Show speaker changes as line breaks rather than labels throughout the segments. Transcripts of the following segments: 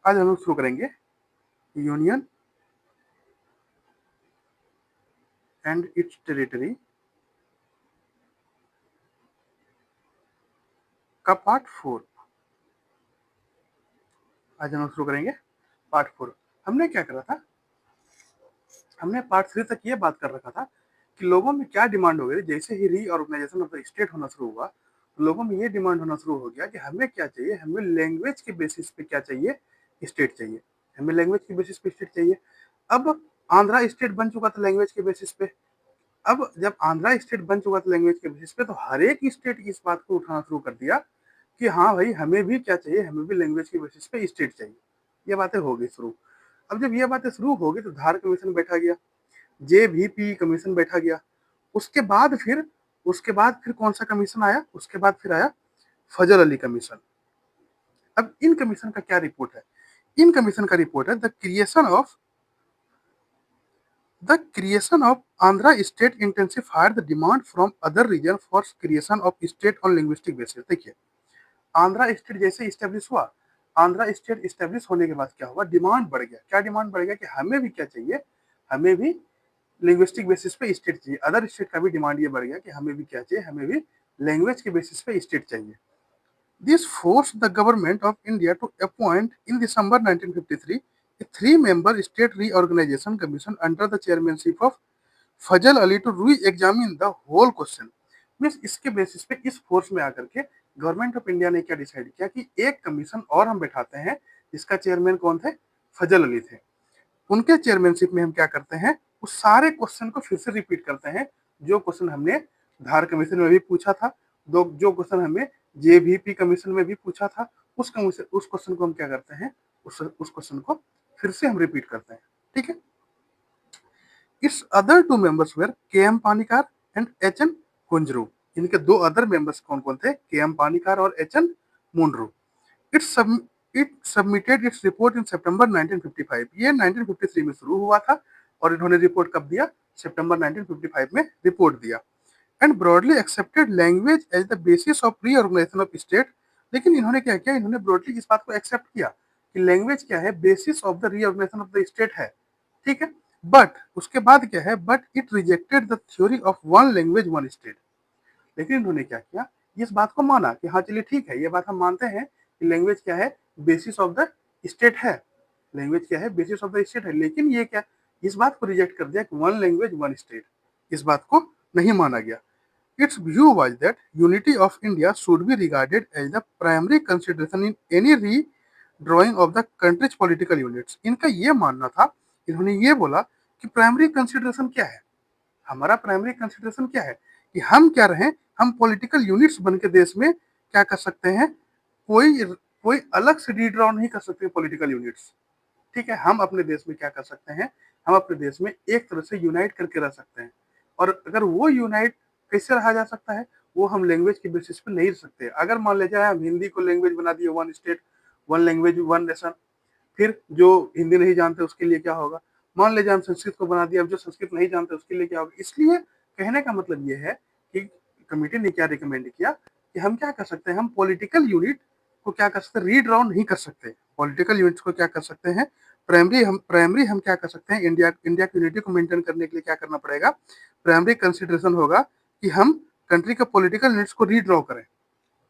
आज हम लोग शुरू करेंगे यूनियन एंड इट्स टेरिटरी का पार्ट 4। आज हम लोग शुरू करेंगे पार्ट 4। हमने क्या करा था, हमने पार्ट 3 तक ये बात कर रखा था कि लोगों में क्या डिमांड हो गई। जैसे ही रीऑर्गेनाइजेशन ऑफ द स्टेट होना शुरू हुआ, तो लोगों में ये डिमांड होना शुरू हो गया कि हमें क्या चाहिए, हमें लैंग्वेज के बेसिस पे क्या चाहिए, स्टेट चाहिए। हमें लैंग्वेज के बेसिस पे स्टेट चाहिए। अब आंध्रा स्टेट बन चुका था लैंग्वेज के बेसिस पे। अब जब आंध्रा स्टेट बन चुका था लैंग्वेज के बेसिस पे, तो हर एक स्टेट इस बात को उठाना शुरू कर दिया कि हाँ भाई, हमें भी क्या चाहिए, हमें भी लैंग्वेज के बेसिस पे स्टेट चाहिए। ये बातें हो गई शुरू। अब जब ये बातें शुरू हो गई, तो धार कमीशन बैठा गया, जेवीपी कमीशन बैठा गया। उसके बाद फिर कौन सा कमीशन आया? उसके बाद फिर आया फजल अली कमीशन। अब इन कमीशन का क्या रिपोर्ट है? इन कमीशन का रिपोर्ट है The creation of Andhra state intensified the demand from other region for creation of state on linguistic basis। देखिए, आंध्रा स्टेट जैसे इस्टेब्लिश हुआ, आंध्रा स्टेट इस्टेब्लिश होने के बाद क्या हुआ, डिमांड बढ़ गया। क्या डिमांड बढ़ गया कि हमें भी क्या चाहिए, हमें भी लिंग्विस्टिक बेसिस पे स्टेट चाहिए। अदर स्टेट का भी डिमांड ये बढ़ गया कि हमें भी क्या चाहिए, हमें भी लैंग्वेज के बेसिस पे स्टेट चाहिए। This forced the government of India to appoint in December 1953 a three-member state reorganization commission under the chairmanship of Fazal Ali to re examine the whole question. Means इसके बेसिस पे, इस फोर्स में आकर के government of India ने क्या decide किया कि एक कमीशन और हम बैठाते हैं, जिसका चेयरमैन कौन थे? फजल अली थे। उनके चेयरमैनशिप में हम क्या करते हैं, उस सारे क्वेश्चन को फिर से रिपीट करते हैं, जो क्वेश्चन हमने धार कमीशन में भी पूछा था, जो क्वेश्चन हमें जेवीपी कमीशन में भी पूछा था, उस क्वेश्चन को हम क्या करते हैं, उस क्वेश्चन को फिर से हम रिपीट करते हैं। ठीक है। It's other two members were K M Panikkar and H N Kunzru. इनके दो अदर मेंबर्स कौन कौन थे? के एम पानिकार और H N Kunzru. It's it submitted it's report in September 1955। ये 1953 में शुरू हुआ था और इन्होंने रिपोर्ट कब दिया? सितंबर 1955 में रिपोर्ट दिया। And broadly accepted language as the basis of reorganization of state. लेकिन इन्होंने क्या किया, इन्होंने ब्रॉडली इस बात को एक्सेप्ट किया कि लैंग्वेज क्या है, basis of the reorganization of the state है। ठीक है। बट उसके बाद क्या है, but it rejected the theory of one language one state. लेकिन इन्होंने क्या किया, इस बात को माना कि हाँ चलिए ठीक है, ये बात हम मानते हैं कि लैंग्वेज क्या है, बेसिस ऑफ द स्टेट है। लैंग्वेज क्या है, बेसिस ऑफ द स्टेट है। लेकिन ये क्या, इस बात को रिजेक्ट कर दिया कि वन लैंग्वेज वन स्टेट, इस बात को नहीं माना गया। Its view was that unity of India should be regarded as the primary consideration in any redrawing of the country's political units. इनका ये मानना था, इन्होंने ये बोला कि प्राइमरी कंसिडरेशन क्या है, हमारा प्राइमरी कंसिडरेशन क्या है कि हम क्या रहे, हम पॉलिटिकल यूनिट्स बन के देश में क्या कर सकते हैं, कोई कोई अलग से रीड्रॉ नहीं कर सकते पॉलिटिकल यूनिट्स। ठीक है। हम अपने देश में क्या कर सकते हैं, हम अपने देश में एक तरह से यूनाइट करके रह सकते हैं। और अगर वो यूनाइट कैसे रहा जा सकता है, वो हम लैंग्वेज के बेसिस पे नहीं रह सकते। अगर मान लीजिए हम हिंदी को लैंग्वेज बना दिए, one state one language one nation, फिर जो हिंदी नहीं जानते उसके लिए क्या होगा? मान लीजिए हम संस्कृत को बना दिया, अब जो संस्कृत नहीं जानते उसके लिए क्या होगा? इसलिए कहने का मतलब ये है कि कमेटी ने क्या रिकमेंड किया कि हम क्या कर सकते हैं, हम पॉलिटिकल यूनिट को क्या कर सकते हैं, रीड्रॉ नहीं कर सकते। पॉलिटिकल यूनिट्स को क्या कर सकते हैं, प्राइमरी हम क्या कर सकते हैं, इंडिया की यूनिटी को मेंटेन करने के लिए क्या करना पड़ेगा, प्राइमरी कंसिडरेशन होगा कि हम कंट्री के पॉलिटिकल यूनिट्स को रीड्रॉ करें।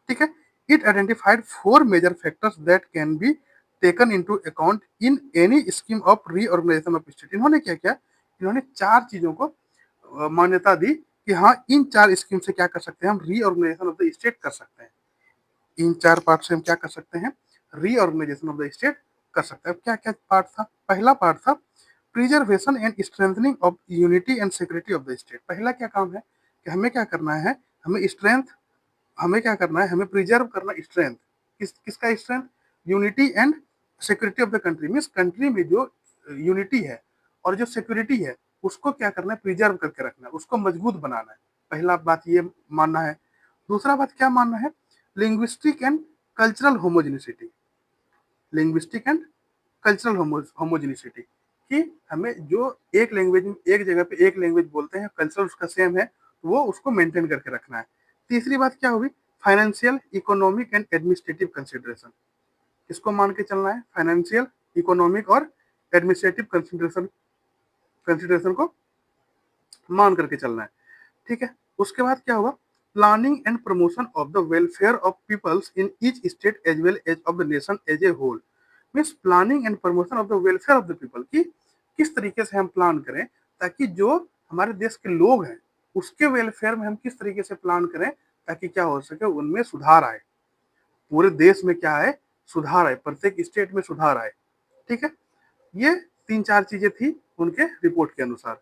ठीक है। It identified 4 major factors that can be taken into account in any scheme of reorganization of state. इन्होंने क्या किया, इन्होंने 4 चीजों को मान्यता दी कि हाँ, इन 4 स्कीम से क्या कर सकते हैं, हम रीऑर्गेनाइजेशन ऑफ द स्टेट कर सकते हैं। इन 4 पार्ट से हम क्या कर सकते हैं, रीऑर्गेनाइजेशन ऑफ द स्टेट कर सकते हैं। क्या क्या पार्ट था? पहला पार्ट था preservation and strengthening of unity and security of the state. पहला क्या काम है कि हमें क्या करना है, हमें क्या करना है, हमें प्रिजर्व करना स्ट्रेंथ। किसका strength? Unity and security of the country. Means country में जो यूनिटी है और जो सिक्योरिटी है, उसको क्या करना है, प्रिजर्व करके रखना है, उसको मजबूत बनाना है। पहला बात ये मानना है। दूसरा बात क्या मानना है, linguistic and cultural homogeneity. Linguistic and cultural homogeneity, कि हमें जो एक लैंग्वेज में एक जगह पे एक लैंग्वेज बोलते हैं, कल्चर उसका सेम है, वो उसको मेंटेन करके रखना है। तीसरी बात क्या होगी, financial, economic and administrative consideration. किसको मान के चलना है? फाइनेंशियल, इकोनॉमिक और एडमिनिस्ट्रेटिव कंसिडरेशन को मान करके चलना है। ठीक है, उसके बाद क्या होगा? Planning and promotion of the welfare of peoples in each state as well as of the nation as a whole. Means planning and promotion of the welfare of the people, की किस तरीके से हम प्लान करें ताकि जो हमारे देश के लोग हैं उसके वेलफेयर में हम किस तरीके से प्लान करें ताकि क्या हो सके, उनमें सुधार आए, पूरे देश में क्या है, सुधार आए, प्रत्येक स्टेट में सुधार आए। ठीक है, ये तीन चार चीजें थी उनके रिपोर्ट के अनुसार,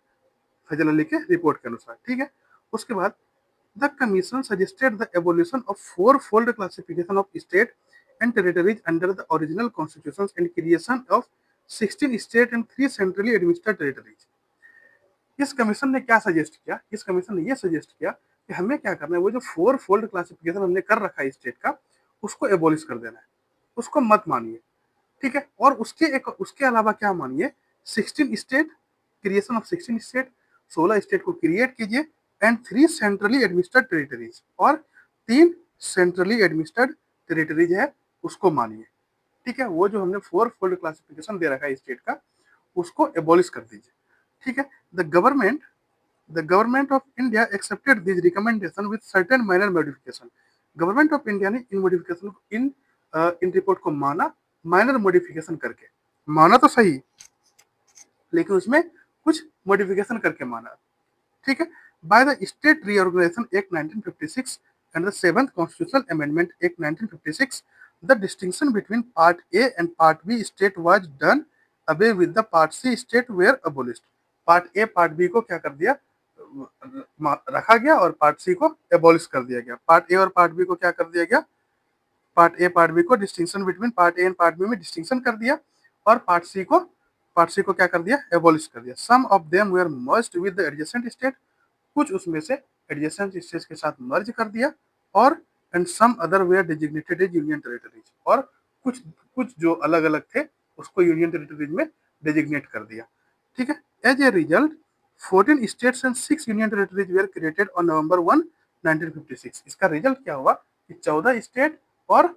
फैजल अली के रिपोर्ट के अनुसार। ठीक है, उसके बाद the commission suggested the evolution of four fold classification of state and territories under the original constitution and creation of 16 state and 3 centrally administered territories. इस कमीशन ने क्या सजेस्ट किया? इस कमीशन ने यह सजेस्ट किया कि हमें क्या करना है, वो जो फोर फोल्ड क्लासिफिकेशन हमने कर रखा है स्टेट का, उसको एबोलिश कर देना है, उसको मत मानिए। ठीक है, और उसके अलावा क्या मानिए, 16 state, creation of 16 state, 16 state को क्रिएट कीजिए, एंड 3 सेंट्रली एडमिनिस्ट्रेड टेरिटरीज, और 3 सेंट्रली एडमिनिस्ट्रेड टेरिटरीज है उसको मानिए। ठीक है, वो जो हमने फोर फोल्ड क्लासिफिकेशन दे रखा है स्टेट का, उसको एबॉलिश कर दीजिए। ठीक है, the government of India accepted this recommendation with certain minor modification. Government of India ने इन मॉडिफिकेशन को इन रिपोर्ट को माना, माइनर मॉडिफिकेशन करके। माना तो सही, लेकिन उसमें कुछ मॉडिफिकेशन करके माना। ठीक है, by the state reorganisation act 1956 and the 7th constitutional amendment act 1956, the distinction between part A and part B state was done away with the part C state were abolished. Part A part B को क्या कर दिया, रखा गया, और part सी को abolish कर दिया गया। पार्ट ए और पार्ट बी को क्या कर दिया गया, पार्ट ए पार्ट बी को distinction between part A and part B में डिस्टिंक्शन कर दिया, और पार्ट सी को क्या कर दिया, एबॉलिश कर दिया। Some of them were merged with the adjacent state, कुछ उसमें से एडजेसेंट स्टेट्स के साथ मर्ज कर दिया, और and some other were designated as union territories, और कुछ कुछ जो अलग अलग थे उसको यूनियन टेरिटरीज में डेजिग्नेट कर दिया। ठीक है, as a result 14 states and 6 union territories were created on November 1 1956। इसका रिजल्ट क्या हुआ कि 14 स्टेट और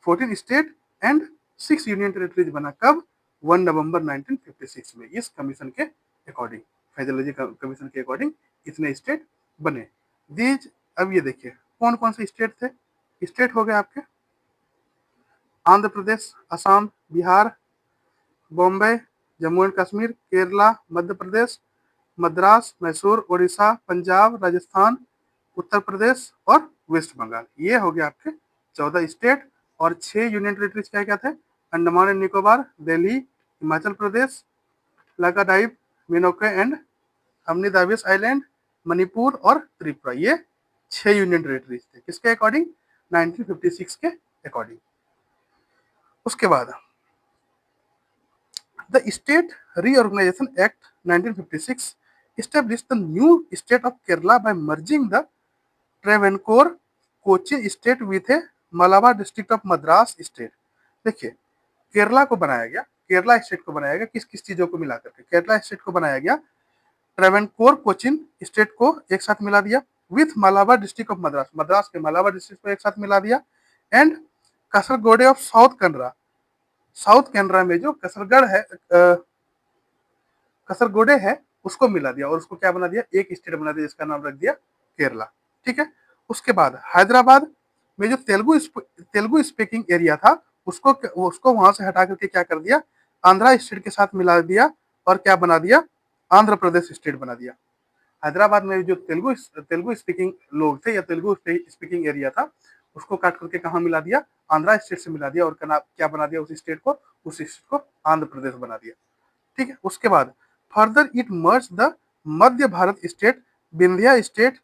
14 स्टेट एंड 6 यूनियन टेरिटरीज बना, कब? 1 नवंबर 1956 में। इस कमीशन के अकॉर्डिंग, फैजल कमीशन के अकॉर्डिंग इतने स्टेट बने। दीज, अब ये देखिए कौन कौन से स्टेट थे। स्टेट हो गए आपके आंध्र प्रदेश, असम, बिहार, बॉम्बे, जम्मू एंड कश्मीर, केरला, मध्य प्रदेश, मद्रास, मैसूर, उड़ीसा, पंजाब, राजस्थान, उत्तर प्रदेश और वेस्ट बंगाल। ये हो गया आपके 14 स्टेट, और 6 यूनियन टेरिटरीज क्या क्या थे? Andaman and Nicobar, Delhi, Himachal Pradesh, Lakshadweep, Minicoy and Amindivi island, Manipur और त्रिपुरा। ये 6 यूनियन टेरिटरीज थे, किसके अकॉर्डिंग? 1956 के अकॉर्डिंग। उसके बाद the state reorganisation act 1956 established the new state of Kerala by merging the Travancore Cochin state with A Malabar district of Madras state. देखिए, केरला को बनाया गया, केरला स्टेट को बनाया गया किस किस चीजों को मिला करके? केरला स्टेट को बनाया गया, ट्रेवेनकोर कोचीन स्टेट को एक साथ मिला दिया, with Malabar district of Madras, Madras के मलाबार डिस्ट्रिक्ट को एक साथ मिला दिया, and Kasaragod of South Kanara, South Kanara में जो कसरगढ़ है, कसरगोडे है, उसको मिला दिया, और उसको क्या बना दिया, एक स्टेट बना दिया जिसका नाम रख दिया केरला। ठीक है, उसके बाद हैदराबाद में जो तेलुगु स्पीकिंग एरिया था उसको वहां से हटा करके क्या कर दिया, आंध्रा स्टेट के साथ मिला दिया, और क्या बना दिया, आंध्र प्रदेश स्टेट बना दिया। हैदराबाद में जो तेलुगु स्पीकिंग लोग थे या तेलुगु स्पीकिंग एरिया था, उसको काट करके कहाँ मिला दिया, आंध्रा स्टेट से मिला दिया, और क्या बना दिया, उस स्टेट को आंध्र प्रदेश बना दिया। ठीक है, उसके बाद further it merge the Madhya Bharat state, Vindhya state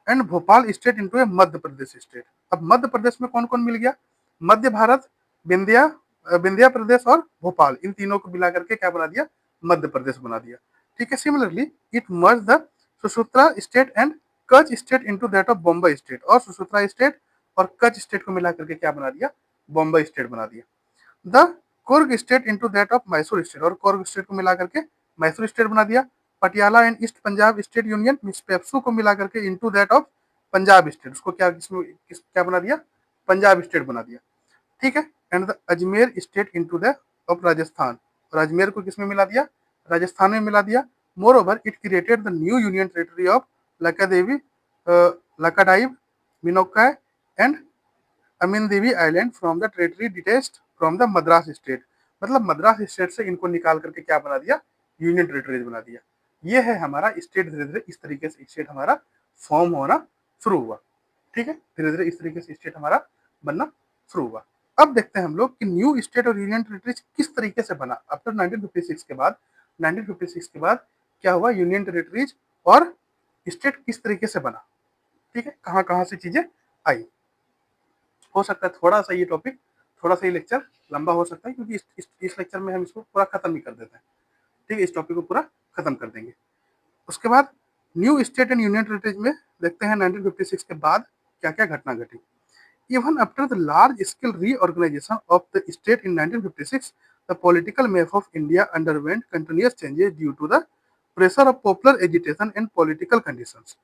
and Bhopal state into A Madhya Pradesh state. अब मध्य प्रदेश में कौन कौन मिल गया, मध्य भारत, विंध्या प्रदेश और भोपाल, इन तीनों को मिला करके क्या बना दिया, मध्य प्रदेश बना दिया। ठीक है, similarly it merge the Saurashtra state and Kutch state into that of Bombay state, और सुसूत्रा स्टेट और कच्छ स्टेट को मिला करके क्या बना दिया, बॉम्बे स्टेट बना दिया। The Coorg state into that of Mysore state, और कुर्ग स्टेट को मिला करके मैसूर स्टेट बना दिया। Patiala and east Punjab state union means PEPSU को मिला करके into that of Punjab state, उसको क्या क्या बना दिया, पंजाब स्टेट बना दिया। ठीक है, and the Ajmer state into the of Rajasthan. और अजमेर को किसमें मिला दिया? राजस्थान में मिला दिया। Moreover it created the new union territory of Laccadive, Laccadive, Minicoy and Amindivi island from the territory detached from the Madras state. मतलब मद्रास स्टेट से इनको निकाल करके क्या बना दिया? यूनियन टेरिटरीज बना दिया। ये है हमारा स्टेट। धीरे धीरे इस तरीके से स्टेट हमारा फॉर्म होना शुरू हुआ। ठीक है, धीरे धीरे इस तरीके से स्टेट हमारा बनना शुरू हुआ। अब देखते हैं हम लोग कि न्यू स्टेट और यूनियन टेरिटरीज किस तरीके से बना आफ्टर 1956 के बाद। 1956 के बाद क्या हुआ? यूनियन टेरिटरीज और स्टेट किस तरीके से बना। ठीक है, कहाँ कहाँ से चीजें आई। हो सकता है थोड़ा सा ये टॉपिक, थोड़ा सा ये लेक्चर लंबा हो सकता है, क्योंकि इस लेक्चर में हम इसको पूरा खत्म ही कर देते हैं। ठीक है, इस टॉपिक को पूरा खत्म कर देंगे। उसके बाद new state and union territories में देखते हैं 1956 के बाद क्या क्या घटना घटी। Even after the large scale reorganisation of the state in 1956, the political map of India underwent continuous changes due to the pressure of popular agitation and political conditions.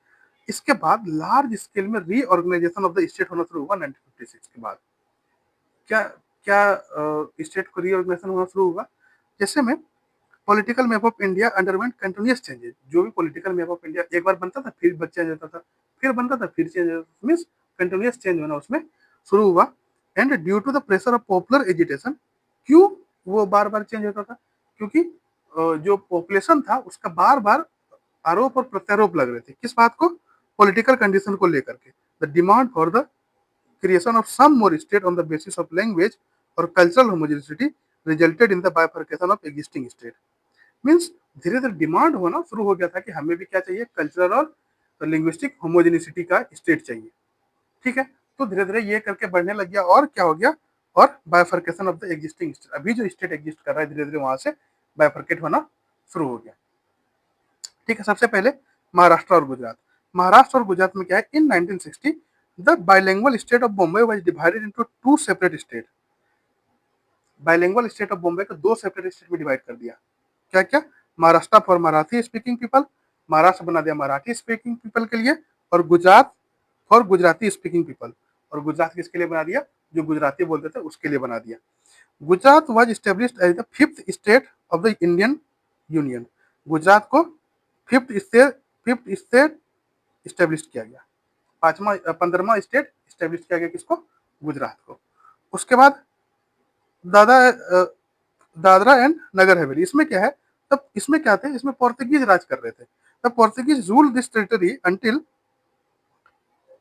इसके बाद लार्ज स्केल में रीऑर्गेनाइजेशन ऑफ द स्टेट होना शुरू हुआ 1956 के बाद। क्या क्या स्टेट को रीऑर्गेनाइजेशन होना शुरू हुआ? जैसे में political map of India underwent continuous changes. जो भी पॉलिटिकल मैप ऑफ इंडिया एक बार बनता था, फिर चेंज होता था, फिर बनता था, फिर चेंज होता था, मीन्स कंटिन्यूअस चेंज होना उसमें शुरू हुआ। And due to the pressure of popular agitation. क्यों वो बार बार चेंज होता था? क्योंकि जो पॉपुलेशन था उसका बार बार आरोप और प्रत्यारोप लग रहे थे। किस बात को? पॉलिटिकल कंडीशन को लेकर के। The demand for the creation of some more state on the basis of language or cultural homogeneity resulted in the bifurcation of existing state। Means धीरे धीरे डिमांड होना शुरू हो गया था कि हमें भी क्या चाहिए? कल्चरल और लिंग्विस्टिक होमोजेनिसिटी का स्टेट चाहिए। ठीक है, तो धीरे धीरे ये करके बढ़ने लग गया और क्या हो गया? और bifurcation of the existing state. अभी जो स्टेट एग्जिस्ट कर रहा है धीरे धीरे वहां से बाइफर्केट होना शुरू हो गया। ठीक है, सबसे पहले महाराष्ट्र और गुजरात। महाराष्ट्र और गुजरात में क्या है? इन 1960 the bilingual state of Bombay was divided into two separate state. Bilingual state of Bombay को दो सेपरेट स्टेट में डिवाइड कर दिया। क्या क्या? Maharashtra for Marathi speaking people, Maharashtra बना दिया मराठी स्पीकिंग पीपल के लिए, और Gujarat for Gujarati speaking people. और गुजरात किसके लिए बना दिया? जो गुजराती बोलते थे उसके लिए बना दिया। Gujarat was established as the fifth state of the Indian union. Gujarat को फिफ्थ स्टेट स्टेब्लिश किया गया। 15वां स्टेट स्टेब्लिश किया गया किसको? गुजरात को। उसके बाद दादा दादरा एंड नगर हवेली। इसमें क्या है? तब इसमें क्या थे? इसमें पोर्तुगीज राज कर रहे थे। The Portuguese rule this territory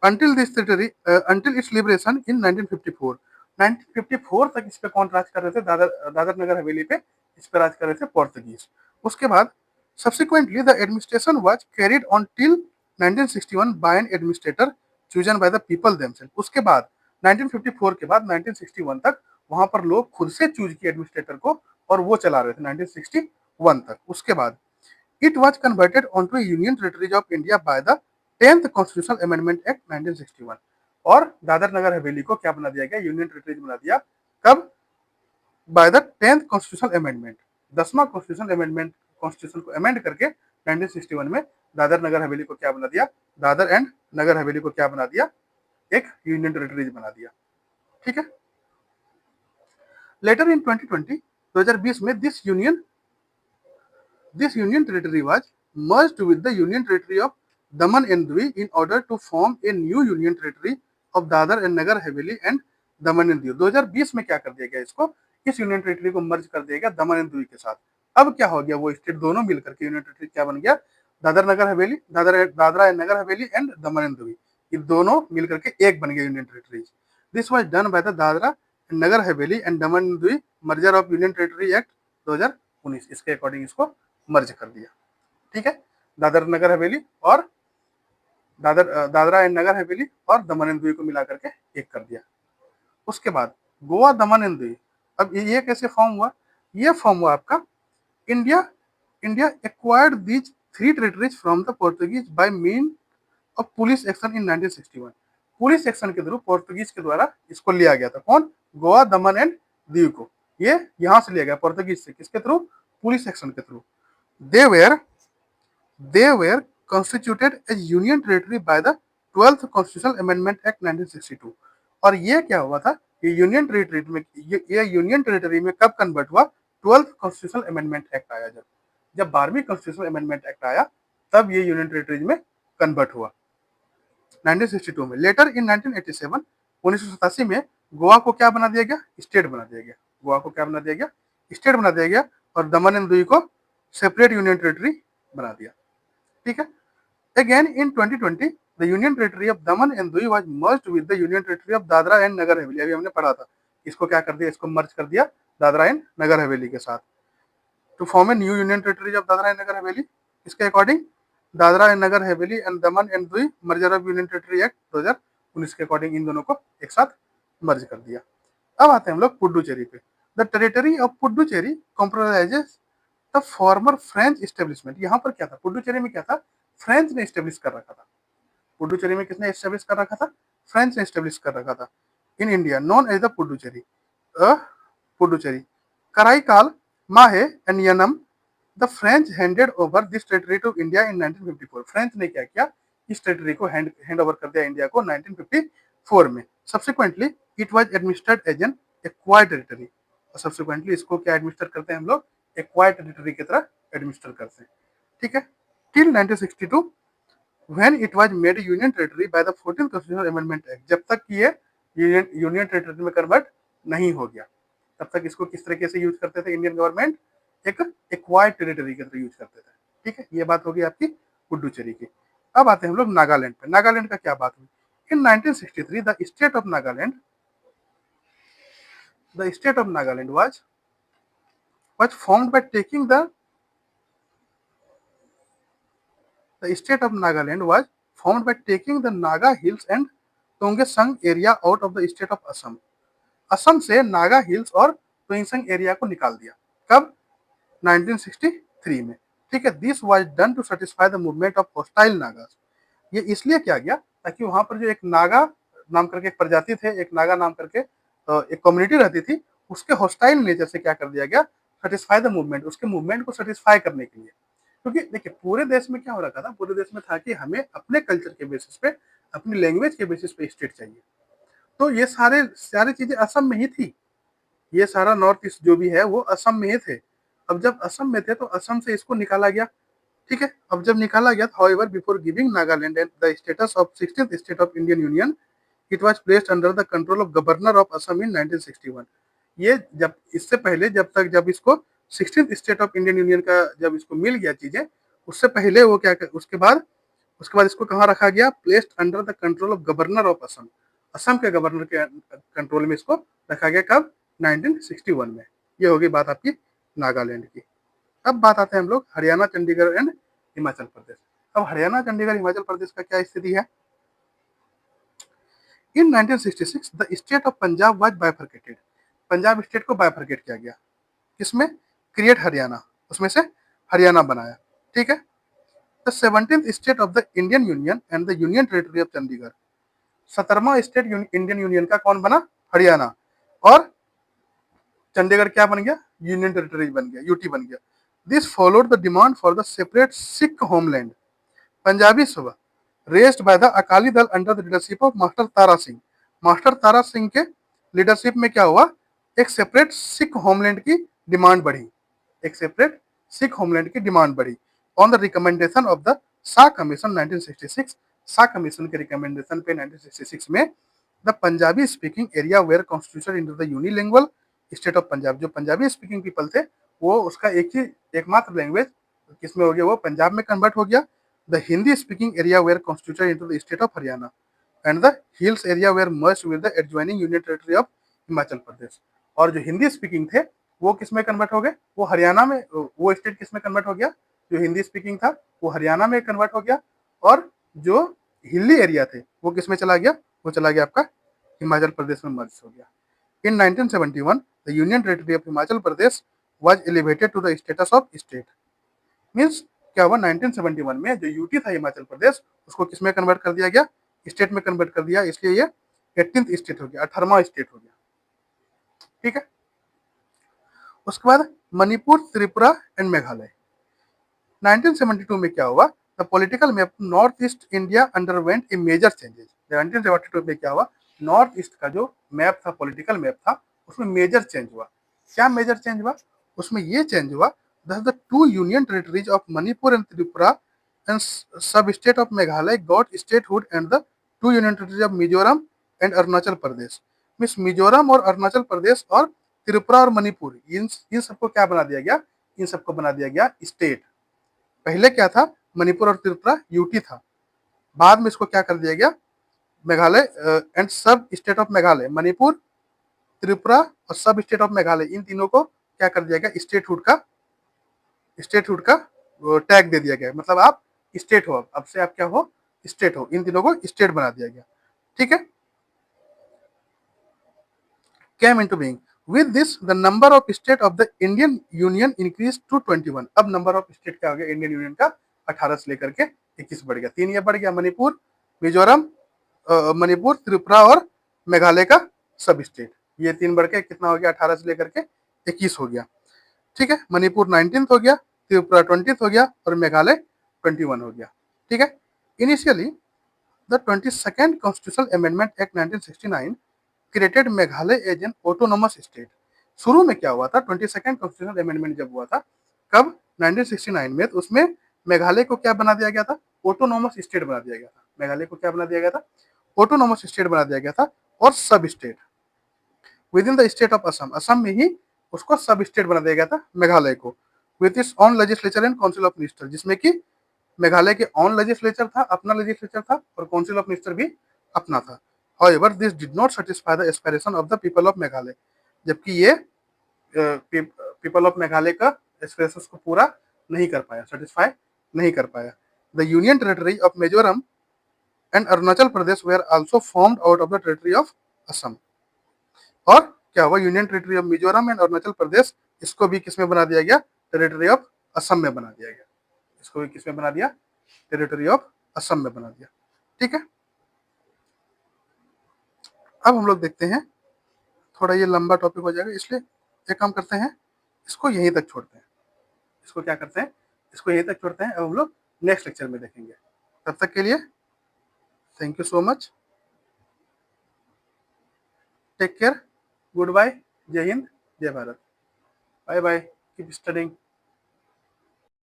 until its liberation in 1954। 1954 तक इस पे कौन राज कर रहे थे? दादर नगर हवेली पे इस पे राज कर रहे थे पोर्तुगीज। उसके बाद subsequently the administration was carried on till 1961 by an administrator chosen by the people themselves। उसके बाद 1954 के बाद 1961 तक वहां पर लोग खुद से चूज किए एडमिनिस्ट्रेटर को और वो चला रहे थे 1961 तक। उसके बाद it was converted onto union territories of India by the 10th constitutional amendment act 1961। और दादर नगर हवेली को क्या बना दिया गया? यूनियन टेरिटरीज बना दिया। कब? By the 10th constitutional amendment. 10वां कॉन्स्टिट्यूशन को अमेंड करके 1961 में दादर नगर हवेली को क्या बना दिया? दादर एंड नगर हवेली को क्या बना दिया? एक यूनियन टेरिटरीज बना दिया। ठीक है, लेटर इन 2020 में this union territory was merged with the union territory of Daman and Diu in order to form a new union territory of Dadar and Nagar Haveli and Daman and Diu। 2020 में क्या कर दिया गया? इसको इस union territory को मर्ज कर दिया गया दमन एंड दिउ के साथ। अब क्या हो गया? वो स्टेट दोनों मिलकर के यूनियन टेरिटरी क्या बन गया? Dadar Nagar Haveli, Dadra and Nagar Haveli and Daman and दिउ। ये दोनों मिलकर के एक बन गया union territories. This was done by the Dadra Nagar Haveli and Daman and Diu merger of union territory act 2019। इसके अकॉर्डिंग इसको मर्ज कर दिया। ठीक है, दादर नगर हवेली और दादरा एंड नगर हवेली और दमन एंड दिउ को मिला करके एक कर दिया। उसके बाद गोवा दमन एंड दिउ। अब ये कैसे फॉर्म हुआ? ये फॉर्म हुआ आपका India India acquired these three territories from the Portuguese by mean of police action in 1961। Police action के थ्रू पोर्तुगीज के द्वारा इसको लिया गया था। कौन? गोवा दमन एंड दिउ को। ये यहां से लिया गया पोर्तुगीज से। किसके थ्रू? पुलिस एक्शन के through. They were constituted as union territory by the 12th Constitutional Amendment Act 1962। और ये क्या हुआ था? ये यूनियन टेरिटरी में ये यूनियन टेरिटरी में कब कन्वर्ट हुआ? 12th कॉन्स्टिट्यूशनल अमेंडमेंट एक्ट आया जब 12वीं कॉन्स्टिट्यूशनल अमेंडमेंट एक्ट आया तब ये यूनियन टेरिटरीज में कन्वर्ट हुआ 1962 में। लेटर इन 1987 1987 में गोवा को क्या बना दिया गया? स्टेट बना दिया गया। गोवा को क्या बना दिया गया? स्टेट बना दिया गया और दमन एंड दीव को सेपरेट यूनियन टेरिटरी बना दिया। ठीक है। Again in 2020 the union territory of Daman and Diu was merged with the union territory of Dadra and Nagar Haveli. अभी हमने पढ़ा था, इसको क्या कर दिया? इसको मर्ज कर दिया दादरा एंड नगर हवेली के साथ to form a new union territory of Dadra and Nagar Haveli. इसके according Dadra and Nagar Haveli and Daman and Diu merger of union territory act 2019 के अकॉर्डिंग इन दोनों को एक साथ मर्ज कर दिया। अब आते हैं हम लोग पुडुचेरी पे। The territory of Puducherry comprises the former French establishment. यहाँ पर क्या था? पुडुचेरी में क्या था? फ्रेंच ने एस्टेब्लिश कर रखा था। पुडुचेरी में किसने एस्टेब्लिश कर रखा था? फ्रेंच ने एस्टेब्लिश कर रखा था। In India known as the Puducherry. Puducherry Karaikal Mahe and Yanam the French handed over this territory to India in 1954। French ने क्या किया? इस टेरिटरी को हैंड ओवर कर दिया इंडिया को 1954 में। Subsequently it was administered as an acquired territory. और सब्सिक्वेंटली इसको क्या एडमिनिस्टर करते हैं हम लोग? एक्वायर्ड टेरिटरी की तरह एडमिनिस्टर करते हैं। ठीक है। Till 1962 when it was made a union territory by the 14th constitutional amendment act। जब तक ये यूनियन टेरिटरी में कन्वर्ट नहीं हो गया तब तक इसको किस तरीके से यूज करते थे इंडियन गवर्नमेंट? एक एक्वायर्ड टेरिटरी की तरह यूज करते थे। ठीक है, ये बात होगी आपकी पुडुचेरी की। अब आते हैं हम लोग नागालैंड पे। नागालैंड का क्या बात हुई? इन 1963 the state of Nagaland was formed by taking the state of Nagaland was formed by taking the Naga Hills and Tongesang area out of the state of Assam। Assam से नागा हिल्स और टोइंगसंग एरिया को निकाल दिया। कब? 1963 में। ठीक है। This was done to satisfy the movement of hostile Nagas. ये इसलिए किया गया ताकि वहां पर जो एक नागा नाम करके एक प्रजाति थे, एक नागा नाम करके एक कम्युनिटी रहती थी, उसके होस्टाइल नेचर से क्या कर दिया गया? सेटिस्फाई द मूवमेंट, उसके मूवमेंट को सेटिस्फाई करने के लिए। क्योंकि देखिए पूरे देश में क्या हो रखा था? पूरे देश में था कि हमें अपने कल्चर के बेसिस पे, अपनी लैंग्वेज के बेसिस पे स्टेट चाहिए। तो ये सारी चीजें असम में ही थी। ये सारा नॉर्थ ईस्ट जो भी है वो असम में ही थे। अब जब असम में थे तो असम से इसको निकाला गया। ठीक है। अब जब निकाला गया, however before giving Nagaland and the status of 16th state of Indian union it was placed under the control of governor of Assam in 1961। ये जब इससे पहले जब इसको 16th state of Indian union का जब इसको मिल गया चीजें, उससे पहले वो क्या उसके बाद इसको कहाँ रखा गया? Placed under the control of governor of Assam. Assam के गवर्नर के कंट्रोल में इसको रखा गया। कब? 1961 में। ये होगी बात आपकी नागालैंड की। अब बात आते हैं हम लोग हरियाणा, चंडीगढ़ एंड हिमाचल प्रदेश। अब हरियाणा, चंडीगढ़, हिमाचल प्रदेश का क्या स्थिति है? इन 1966 the state of Punjab was bifurcated. Punjab state को बाइफरकेट किया गया। किसमें? क्रिएट हरियाणा, उसमें से हरियाणा बनाया। ठीक है। The 17th state of the Indian union and the union territory of Chandigarh. 17वां स्टेट इंडियन यूनियन का कौन बना? हरियाणा। और चंडीगढ़ क्या बन गया? यूनियन टेरिटरी बन गया, यूटी बन गया। This followed the demand for the separate Sikh homeland Punjabi Sabha raised by the Akali Dal under the leadership of Master Tara Singh. Master Tara Singh के लीडरशिप में क्या हुआ? एक सेपरेट सिख होमलैंड की डिमांड बढ़ी। एक सेपरेट सिख होमलैंड की डिमांड बढ़ी on the recommendation of the Shah commission 1966। Shah commission के रिकमेंडेशन पे 1966 में the Punjabi speaking area were constituted into the unilingual state of Punjab. जो पंजाबी स्पीकिंग पीपल थे वो उसका एकमात्र लैंग्वेज किसमें हो गया? वो पंजाब में कन्वर्ट हो गया। The Hindi speaking area were constituted into the state of Haryana and the hills area were merged with the adjoining union territory of Himachal Pradesh. और जो हिंदी स्पीकिंग थे वो किसमें कन्वर्ट हो गए? वो हरियाणा में। वो स्टेट किसमें कन्वर्ट हो गया? जो हिंदी स्पीकिंग था वो हरियाणा में कन्वर्ट हो गया। और जो हिली एरिया थे वो किसमें चला गया? वो चला गया आपका हिमाचल प्रदेश में मर्ज हो गया। In 1971 the union territory of Himachal Pradesh was elevated to the status of state. Means क्या हुआ? 1971 में जो यूटी था हिमाचल प्रदेश उसको किसमें कन्वर्ट कर दिया गया? स्टेट में कन्वर्ट कर दिया। इसलिए ये 18th स्टेट हो गया, 18वां स्टेट हो गया। ठीक है। उसके बाद मणिपुर, त्रिपुरा एंड मेघालय। 1972 में क्या हुआ? The political map north east India underwent a major changes. 1972 में क्या हुआ? नॉर्थ ईस्ट का जो मैप था, पॉलिटिकल मैप था, उसमें मेजर चेंज हुआ। क्या मेजर चेंज हुआ? उसमें ये चेंज हुआ that the two union territories of Manipur and Tripura and sub state of Meghalaya got statehood and the two union territories of Mizoram and Arunachal Pradesh. Means Mizoram और अरुणाचल प्रदेश और त्रिपुरा और मणिपुर, इन सबको क्या बना दिया गया? इन सबको बना दिया गया स्टेट। पहले क्या था? मणिपुर और त्रिपुरा यूटी था। बाद में इसको क्या कर दिया गया? Meghalaya and sub state of Meghalaya, Manipur, Tripura और सब स्टेट ऑफ मेघालय, इन तीनों को क्या कर दिया गया? स्टेटहुड का टैग दे दिया गया। मतलब आप स्टेट हो, अब से आप क्या हो? स्टेट हो। इन तीनों को स्टेट बना दिया गया। ठीक है। came into being. With this, the number of states of the Indian Union increased to 21. अब नंबर ऑफ स्टेट क्या हो गया इंडियन यूनियन का? 18 से लेकर के 21 बढ़ गया। तीन ये बढ़ गया, मणिपुर, मिजोरम, मणिपुर, त्रिपुरा और मेघालय का सब स्टेट। ये तीन बढ़ के कितना हो गया? 18 से लेकर के 21 हो गया। ठीक है। मणिपुर 19th हो गया, त्रिपुरा 20th हो गया और मेघालय 21 हो गया। ठीक है। Initially the 22nd constitutional amendment act 1969 created Meghalaya as an autonomous state. शुरू में क्या हुआ था? 22nd कॉन्स्टिट्यूशनल अमेंडमेंट जब हुआ था, कब? 1969 में। तो उसमें मेघालय को क्या बना दिया गया था? ऑटोनोमस स्टेट बना दिया गया था। मेघालय को क्या बना दिया गया था? ऑटोनोमस स्टेट बना दिया गया था। और सब state with in the state of Assam, Assam में ही उसको सब स्टेट बना दिया गया था मेघालय को, with its on legislature and council of minister, जिसमें कि मेघालय के ऑन लेजिस्लेचर था, अपना लेजिस्लेचर था, और काउंसिल ऑफ मिनिस्टर भी अपना था। However, this did not satisfy the aspiration of the people of Meghalaya, जबकि ये पीपल ऑफ मेघालय का एस्पिरेशंस को पूरा नहीं कर पाया, सेटिस्फाई नहीं कर पाया। The union territory of Mizoram and Arunachal Pradesh were also formed out of the territory of Assam. और क्या हुआ? Union territory of Mizoram and Arunachal Pradesh, इसको भी किसमें बना दिया गया? टेरिटरी ऑफ असम में बना दिया गया। इसको भी किसमें बना दिया? टेरिटरी ऑफ असम में बना दिया। ठीक है। अब हम लोग देखते हैं, थोड़ा ये लंबा टॉपिक हो जाएगा, इसलिए एक काम करते हैं, इसको यहीं तक छोड़ते हैं। इसको क्या करते हैं? इसको यहीं तक छोड़ते हैं। अब हम लोग नेक्स्ट लेक्चर में देखेंगे। तब तक के लिए thank you so much. Take care. Good bye. जय हिंद, जय Bharat. Bye bye. Keep studying.